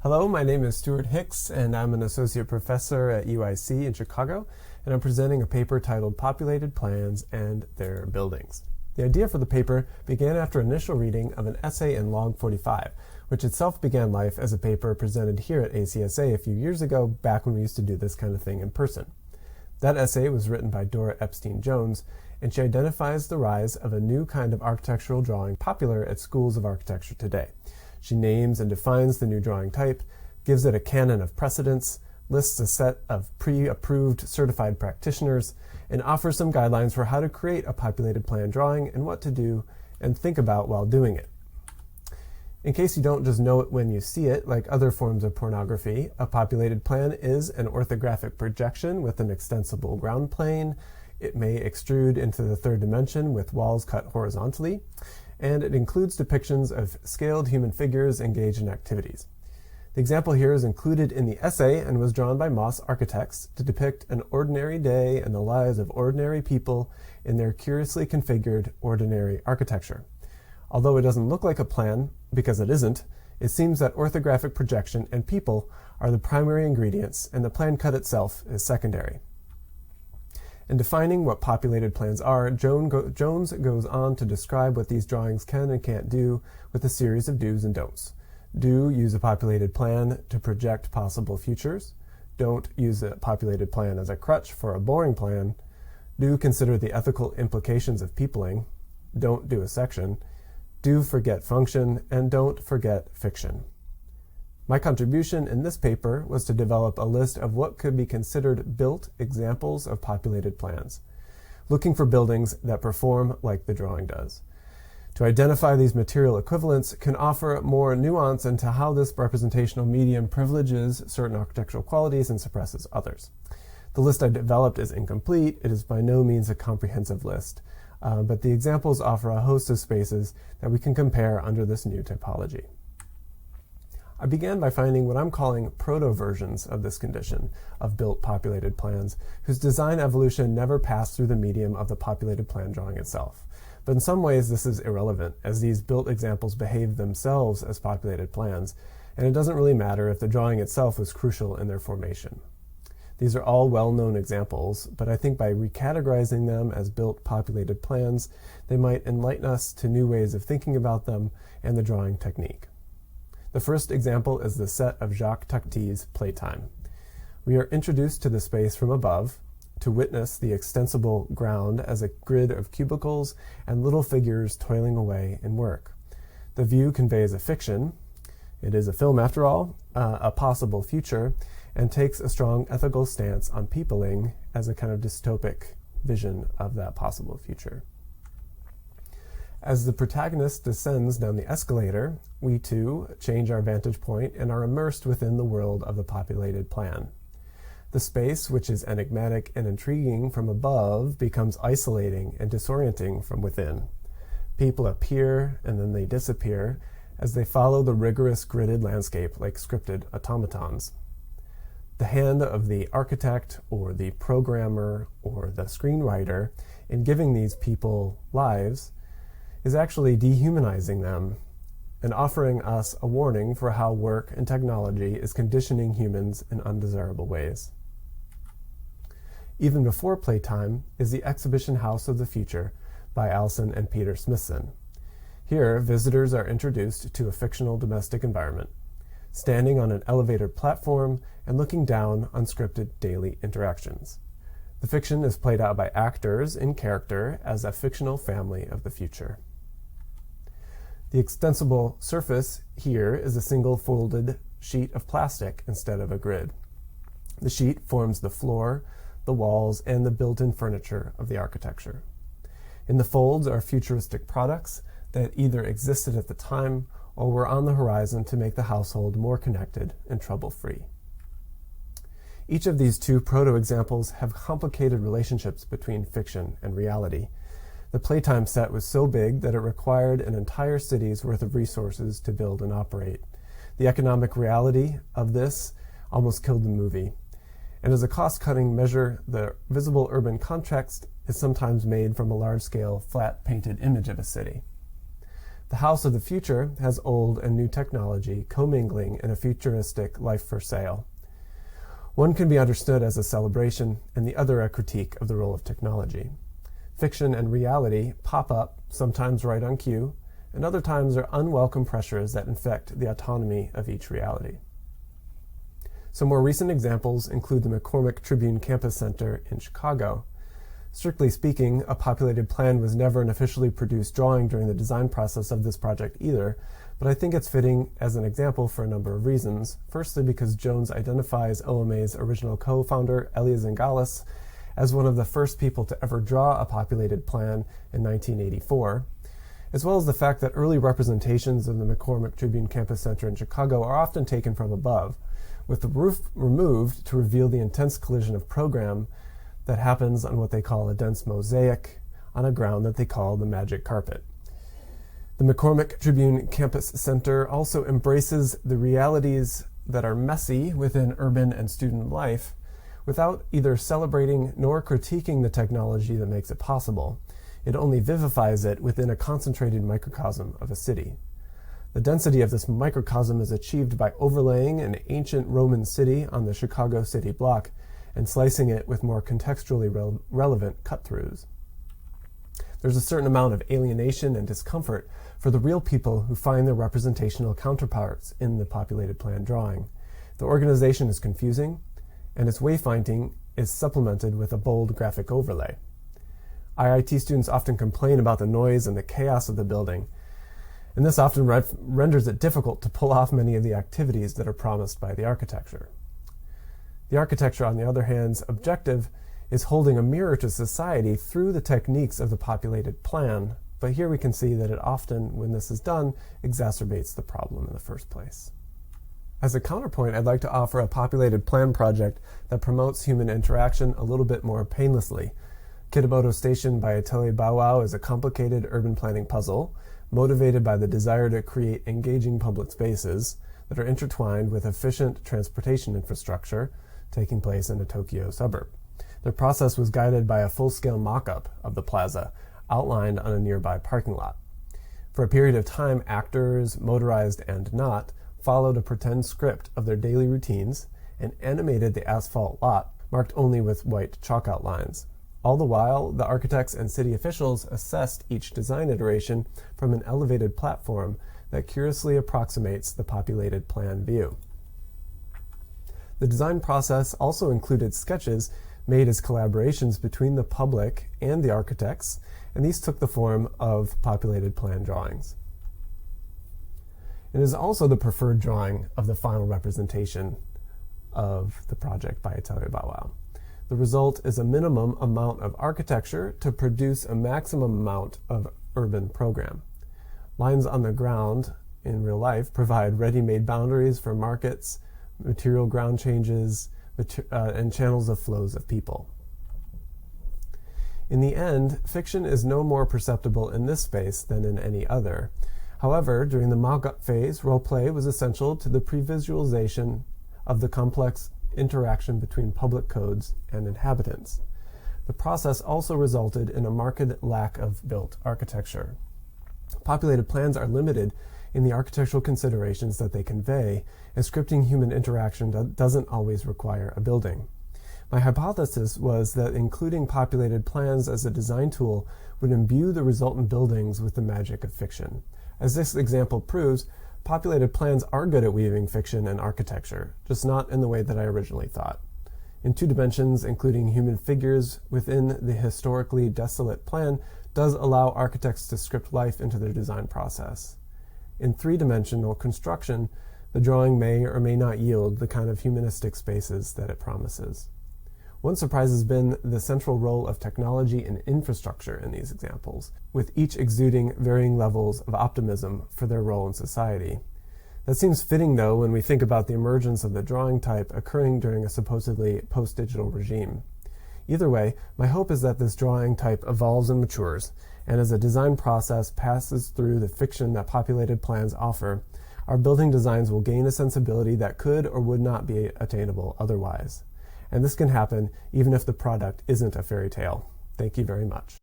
Hello, my name is Stewart Hicks, and I'm an associate professor at UIC in Chicago, and I'm presenting a paper titled Populated Plans and Their Buildings. The idea for the paper began after initial reading of an essay in Log 45, which itself began life as a paper presented here at ACSA a few years ago, back when we used to do this kind of thing in person. That essay was written by Dora Epstein-Jones, and she identifies the rise of a new kind of architectural drawing popular at schools of architecture today. She names and defines the new drawing type, gives it a canon of precedents, lists a set of pre-approved certified practitioners, and offers some guidelines for how to create a populated plan drawing and what to do and think about while doing it. In case you don't just know it when you see it, like other forms of pornography, a populated plan is an orthographic projection with an extensible ground plane. It may extrude into the third dimension with walls cut horizontally, and it includes depictions of scaled human figures engaged in activities. The example here is included in the essay and was drawn by Moss Architects to depict an ordinary day and the lives of ordinary people in their curiously configured ordinary architecture. Although it doesn't look like a plan, because it isn't, it seems that orthographic projection and people are the primary ingredients and the plan cut itself is secondary. In defining what populated plans are, Jones goes on to describe what these drawings can and can't do with a series of do's and don'ts. Do use a populated plan to project possible futures. Don't use a populated plan as a crutch for a boring plan. Do consider the ethical implications of peopling. Don't do a section. Do forget function, and don't forget fiction. My contribution in this paper was to develop a list of what could be considered built examples of populated plans, looking for buildings that perform like the drawing does. To identify these material equivalents can offer more nuance into how this representational medium privileges certain architectural qualities and suppresses others. The list I developed is incomplete. It is by no means a comprehensive list, but the examples offer a host of spaces that we can compare under this new typology. I began by finding what I'm calling proto-versions of this condition of built populated plans, whose design evolution never passed through the medium of the populated plan drawing itself. But in some ways this is irrelevant, as these built examples behave themselves as populated plans, and it doesn't really matter if the drawing itself was crucial in their formation. These are all well-known examples, but I think by recategorizing them as built populated plans, they might enlighten us to new ways of thinking about them and the drawing technique. The first example is the set of Jacques Tocque's Playtime. We are introduced to the space from above to witness the extensible ground as a grid of cubicles and little figures toiling away in work. The view conveys a fiction, it is a film after all, a possible future, and takes a strong ethical stance on peopling as a kind of dystopic vision of that possible future. As the protagonist descends down the escalator, we too change our vantage point and are immersed within the world of the populated plan. The space, which is enigmatic and intriguing from above, becomes isolating and disorienting from within. People appear and then they disappear as they follow the rigorous gridded landscape like scripted automatons. The hand of the architect or the programmer or the screenwriter in giving these people lives is actually dehumanizing them and offering us a warning for how work and technology is conditioning humans in undesirable ways. Even before Playtime is the Exhibition House of the Future by Allison and Peter Smithson. Here, visitors are introduced to a fictional domestic environment, standing on an elevator platform and looking down on scripted daily interactions. The fiction is played out by actors in character as a fictional family of the future. The extensible surface here is a single folded sheet of plastic instead of a grid. The sheet forms the floor, the walls, and the built-in furniture of the architecture. In the folds are futuristic products that either existed at the time or were on the horizon to make the household more connected and trouble-free. Each of these two proto-examples have complicated relationships between fiction and reality. The Playtime set was so big that it required an entire city's worth of resources to build and operate. The economic reality of this almost killed the movie. And as a cost-cutting measure, the visible urban context is sometimes made from a large-scale, flat-painted image of a city. The house of the future has old and new technology commingling in a futuristic life for sale. One can be understood as a celebration, and the other a critique of the role of technology. Fiction and reality pop up, sometimes right on cue, and other times are unwelcome pressures that infect the autonomy of each reality. Some more recent examples include the McCormick Tribune Campus Center in Chicago. Strictly speaking, a populated plan was never an officially produced drawing during the design process of this project either, but I think it's fitting as an example for a number of reasons. Firstly, because Jones identifies OMA's original co-founder, Elia Zingales, as one of the first people to ever draw a populated plan in 1984, as well as the fact that early representations of the McCormick Tribune Campus Center in Chicago are often taken from above, with the roof removed to reveal the intense collision of program that happens on what they call a dense mosaic on a ground that they call the magic carpet. The McCormick Tribune Campus Center also embraces the realities that are messy within urban and student life without either celebrating nor critiquing the technology that makes it possible. It only vivifies it within a concentrated microcosm of a city. The density of this microcosm is achieved by overlaying an ancient Roman city on the Chicago city block and slicing it with more contextually relevant cut-throughs. There's a certain amount of alienation and discomfort for the real people who find their representational counterparts in the populated plan drawing. The organization is confusing, and its wayfinding is supplemented with a bold graphic overlay. IIT students often complain about the noise and the chaos of the building, and this often renders it difficult to pull off many of the activities that are promised by the architecture. The architecture, on the other hand's objective is holding a mirror to society through the techniques of the populated plan, but here we can see that it often, when this is done, exacerbates the problem in the first place. As a counterpoint, I'd like to offer a populated plan project that promotes human interaction a little bit more painlessly. Kitamoto Station by Atelier Bow Wow is a complicated urban planning puzzle motivated by the desire to create engaging public spaces that are intertwined with efficient transportation infrastructure taking place in a Tokyo suburb. The process was guided by a full-scale mock-up of the plaza outlined on a nearby parking lot. For a period of time, actors, motorized and not, followed a pretend script of their daily routines and animated the asphalt lot, marked only with white chalk outlines. All the while, the architects and city officials assessed each design iteration from an elevated platform that curiously approximates the populated plan view. The design process also included sketches made as collaborations between the public and the architects, and these took the form of populated plan drawings. It is also the preferred drawing of the final representation of the project by Atelier Bow Wow. The result is a minimum amount of architecture to produce a maximum amount of urban program. Lines on the ground in real life provide ready-made boundaries for markets, material ground changes, and channels of flows of people. In the end, fiction is no more perceptible in this space than in any other. However, during the mock-up phase, role-play was essential to the pre-visualization of the complex interaction between public codes and inhabitants. The process also resulted in a marked lack of built architecture. Populated plans are limited in the architectural considerations that they convey, and scripting human interaction doesn't always require a building. My hypothesis was that including populated plans as a design tool would imbue the resultant buildings with the magic of fiction. As this example proves, populated plans are good at weaving fiction and architecture, just not in the way that I originally thought. In 2 dimensions, including human figures within the historically desolate plan, does allow architects to script life into their design process. In 3-dimensional construction, the drawing may or may not yield the kind of humanistic spaces that it promises. One surprise has been the central role of technology and infrastructure in these examples, with each exuding varying levels of optimism for their role in society. That seems fitting, though, when we think about the emergence of the drawing type occurring during a supposedly post-digital regime. Either way, my hope is that this drawing type evolves and matures, and as the design process passes through the fiction that populated plans offer, our building designs will gain a sensibility that could or would not be attainable otherwise. And this can happen even if the product isn't a fairy tale. Thank you very much.